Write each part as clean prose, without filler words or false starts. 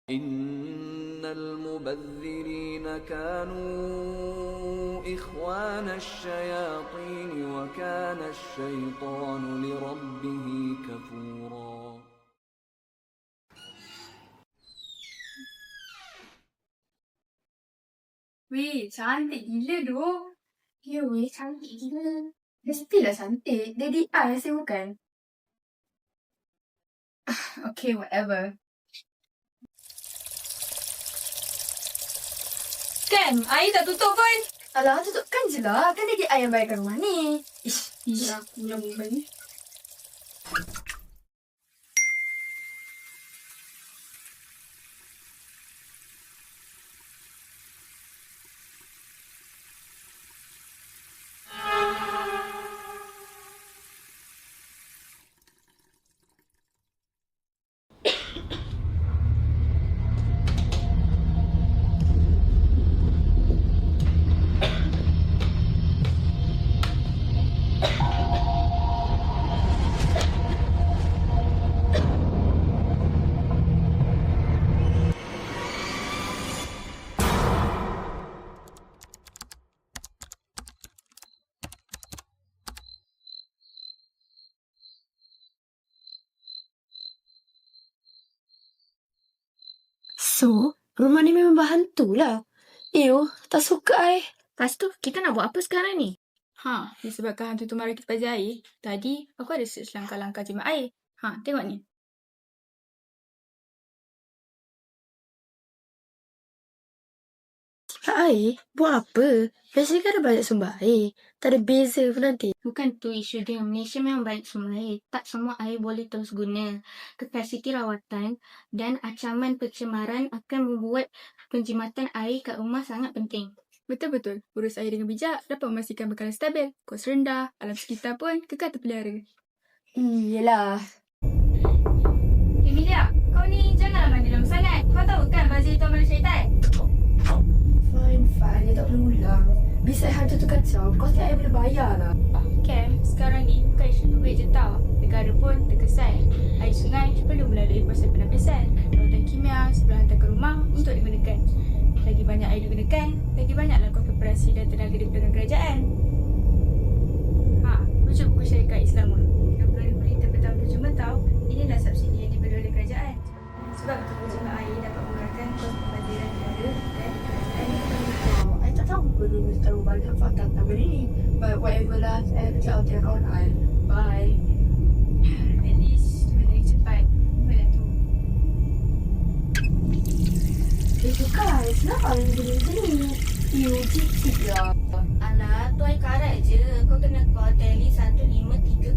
إن المبذرين كانوا إخوان الشياطين وكان الشيطان لربه كفورا. Weh, cantik gila doh. Ya weh, cantik gila. Mestilah cantik. Daddy I rasa bukan? Okay, whatever. Kan, air tak tutup pun. Alah, tutupkan je lah. Kan Daddy I yang bayarkan rumah ni. Ish, aku punya muka ni. So, rumah ni memang berhantu lah. Ew, tak suka I. Lepas tu, kita nak buat apa sekarang ni? Disebabkan hantu tu mari kita belajar air. Tadi, aku ada search langkah-langkah jimat air. Tengok ni. Air? Buat apa? Biasanya kan ada banyak sumber air. Tak ada beza pun nanti. Bukan tu isu dia. Malaysia memang banyak sumber air. Tak semua air boleh terus guna. Kapasiti rawatan dan ancaman pencemaran akan membuat penjimatan air kat rumah sangat penting. Betul-betul. Urus air dengan bijak dapat memastikan bekalan stabil. Kos rendah, alam sekitar pun kekal terpelihara. Iyalah. Emilia, kau ni janganlah mandi dalam sangat. Kau tahu kan bazir itu amalan syaitan? Fine. Dia tak perlu ulang. Bisa hantu tu kacau. Kos ni I boleh bayar lah. Cam, sekarang ni bukan isu duit je tau. Negara pun terkesan. Air sungai perlu melalui proses penapisan. Lautan kimia sebelum hantar ke rumah untuk digunakan. Lagi banyak air digunakan, lagi banyaklah kos koperasi dan tenaga di pelbagai kerajaan. Rujuk buku syarikat Islam. Kenapa berita pertama terjemah tahu, inilah subsidi yang diberi oleh kerajaan. Sebab untuk penjimah air dapat mengurangkan kos pembaziran negara dan kerajaan. I tak tahu benda ni terlalu banyak fakta tentang benda ni. But whatever lah, saya kerja out dengan kawan I. Bye. At least, dia lagi cepat. Mana tu? Guys, kenapa I benda macam ni? Cip lah. Alah, tu air karat je. Kau kena call tele 15300.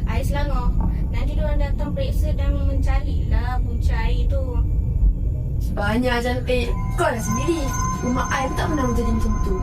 Air Selangor. Nanti diorang datang periksa dan mencari lah punca air tu. Banyak cantik. Kau dah sendiri. Rumah I pun tak pernah menjadi macam tu.